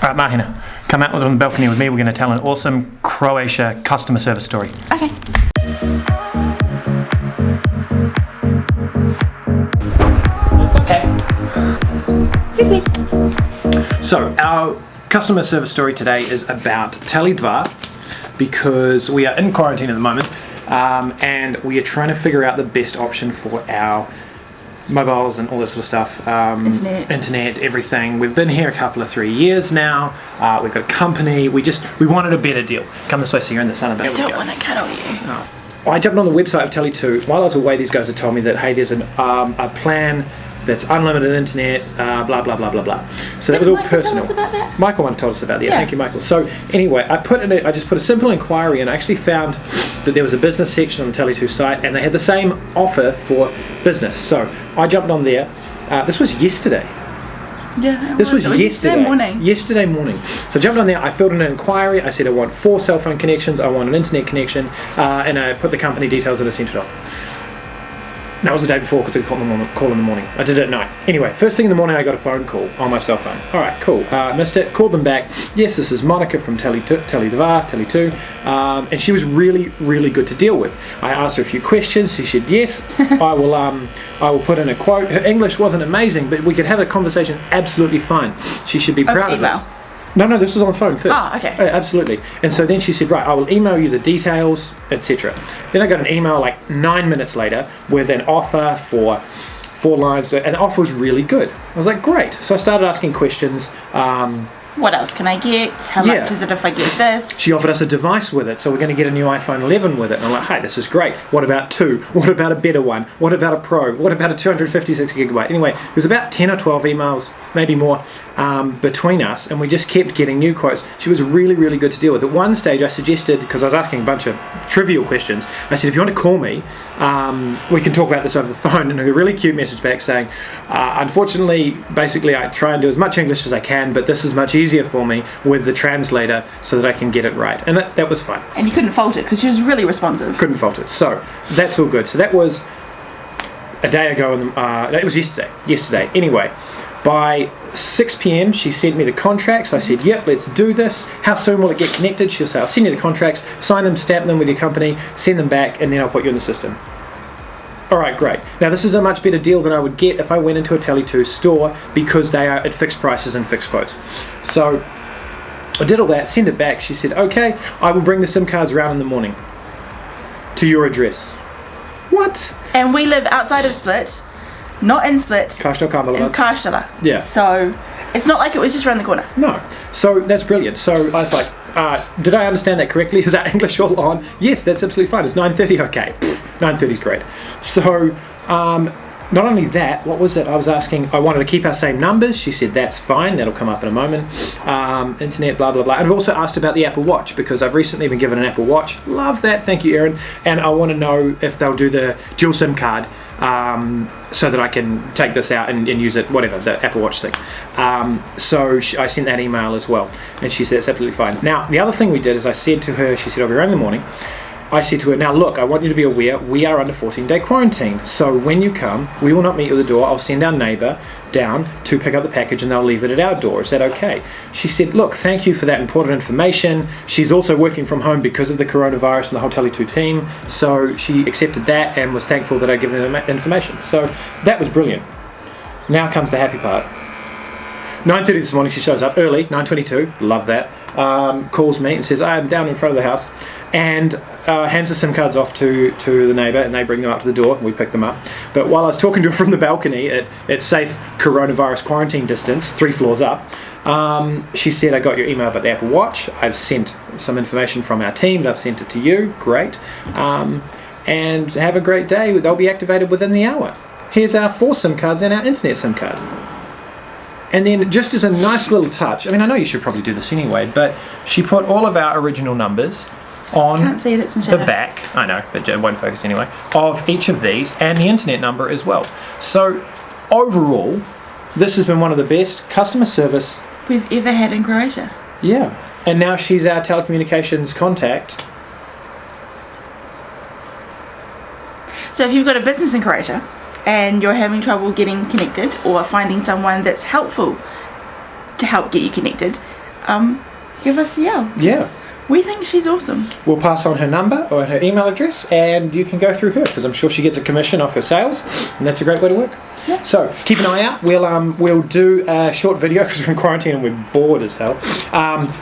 All right, Mahina, come out on the balcony with me. We're going to tell an awesome Croatia customer service story. Okay. It's okay. So, our customer service story today is about Tele2, because we are in quarantine at the moment, and we are trying to figure out the best option for our mobiles and all this sort of stuff, internet, everything. We've been here a couple of 3 years now. We've got a company. We wanted a better deal. Come this way so you're in the sun a bit. I don't want to cuddle you. Oh. I jumped on the website of Tele2. While I was away, these guys had told me that, hey, there's a plan that's unlimited internet, blah, blah, blah, blah, blah. So that was all personal. Tell us about that? Michael told us about that. Yeah. Thank you, Michael. So anyway, I just put a simple inquiry, and I actually found that there was a business section on the Tele2 site, and they had the same offer for business. So I jumped on there. This was yesterday. Yeah, this was yesterday morning. Yesterday morning. So I jumped on there, I filled in an inquiry, I said I want 4 cell phone connections, I want an internet connection, and I put the company details and I sent it off. That was the day before because I call in the morning. I did it at night. Anyway, first thing in the morning I got a phone call on my cell phone. Alright, cool. Missed it, called them back. Yes, this is Monica from Tele2, and she was really, really good to deal with. I asked her a few questions. She said, yes, I will put in a quote. Her English wasn't amazing, but we could have a conversation absolutely fine. She should be proud of it. No, this was on the phone first. Oh, okay. Absolutely. And so then she said, right, I will email you the details, etc. Then I got an email like 9 minutes later with an offer for 4 lines, and the offer was really good. I was like, great. So I started asking questions. What else can I get? How much is it if I get this? She offered us a device with it, so we're going to get a new iPhone 11 with it. And I'm like, hey, this is great. What about 2? What about a better one? What about a Pro? What about a 256 gigabyte? Anyway, it was about 10 or 12 emails, maybe more, between us, and we just kept getting new quotes. She was really, really good to deal with. At one stage, I suggested, because I was asking a bunch of trivial questions, I said, if you want to call me, we can talk about this over the phone. And a really cute message back saying, unfortunately, basically, I try and do as much English as I can, but this is much easier for me with the translator so that I can get it right. And that was fine. And you couldn't fault it because she was really responsive. Couldn't fault it. So that's all good. So that was a day ago. It was yesterday. Anyway, by 6 p.m. she sent me the contracts. I said, yep, let's do this. How soon will it get connected? She'll say, I'll send you the contracts, sign them, stamp them with your company, send them back, and then I'll put you in the system. Alright, great. Now this is a much better deal than I would get if I went into a Tele2 store, because they are at fixed prices and fixed quotes. So I did all that, sent it back. She said, okay, I will bring the SIM cards around in the morning to your address. What? And we live outside of Split, not in Split. Karshtala. In Karshtala. Yeah. So it's not like it was just around the corner. No. So that's brilliant. So I was like, did I understand that correctly? Is that English all on? Yes, that's absolutely fine. It's 9:30, okay. 9:30 is great. So, not only that, what was it? I was asking, I wanted to keep our same numbers. She said, that's fine, that'll come up in a moment. Internet, blah, blah, blah. And I've also asked about the Apple Watch, because I've recently been given an Apple Watch. Love that, thank you, Erin. And I want to know if they'll do the dual SIM card, so that I can take this out and use it, whatever, the Apple Watch thing. So I sent that email as well, and she said it's absolutely fine. Now, the other thing we did is I said to her, she said, I'll be around in the morning. I said to her, now look, I want you to be aware, we are under 14-day quarantine. So when you come, we will not meet you at the door. I'll send our neighbour down to pick up the package and they'll leave it at our door. Is that okay? She said, look, thank you for that important information. She's also working from home because of the coronavirus and the whole Tele2 team. So she accepted that and was thankful that I'd given her information. So that was brilliant. Now comes the happy part. 9:30 this morning, she shows up early, 9:22, love that, calls me and says, I'm down in front of the house, and hands the SIM cards off to the neighbour, and they bring them up to the door, and we pick them up. But while I was talking to her from the balcony at safe coronavirus quarantine distance, 3 floors up, she said, I got your email about the Apple Watch, I've sent some information from our team, I've sent it to you, great, and have a great day, they'll be activated within the hour. Here's our 4 SIM cards and our internet SIM card. And then, just as a nice little touch, I mean, I know you should probably do this anyway, but she put all of our original numbers on Can't see it, it's in shadow. The back, I know, but it won't focus anyway, of each of these, and the internet number as well. So, overall, this has been one of the best customer service we've ever had in Croatia. Yeah. And now she's our telecommunications contact. So if you've got a business in Croatia and you're having trouble getting connected or finding someone that's helpful to help get you connected, give us a yell. Yeah. We think she's awesome. We'll pass on her number or her email address, and you can go through her because I'm sure she gets a commission off her sales, and that's a great way to work. Yeah. So keep an eye out. We'll do a short video because we're in quarantine and we're bored as hell.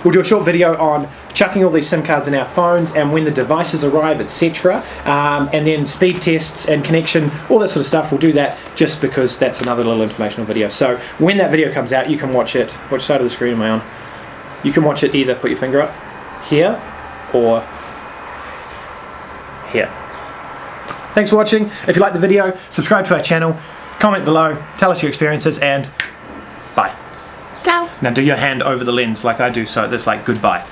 We'll do a short video on chucking all these SIM cards in our phones and when the devices arrive, etc. And then speed tests and connection, all that sort of stuff. We'll do that just because that's another little informational video. So when that video comes out, you can watch it. Which side of the screen am I on? You can watch it either put your finger up here or here. Thanks for watching. If you like the video, subscribe to our channel, comment below, tell us your experiences, and bye. Ciao. Now do your hand over the lens like I do, so it's like goodbye.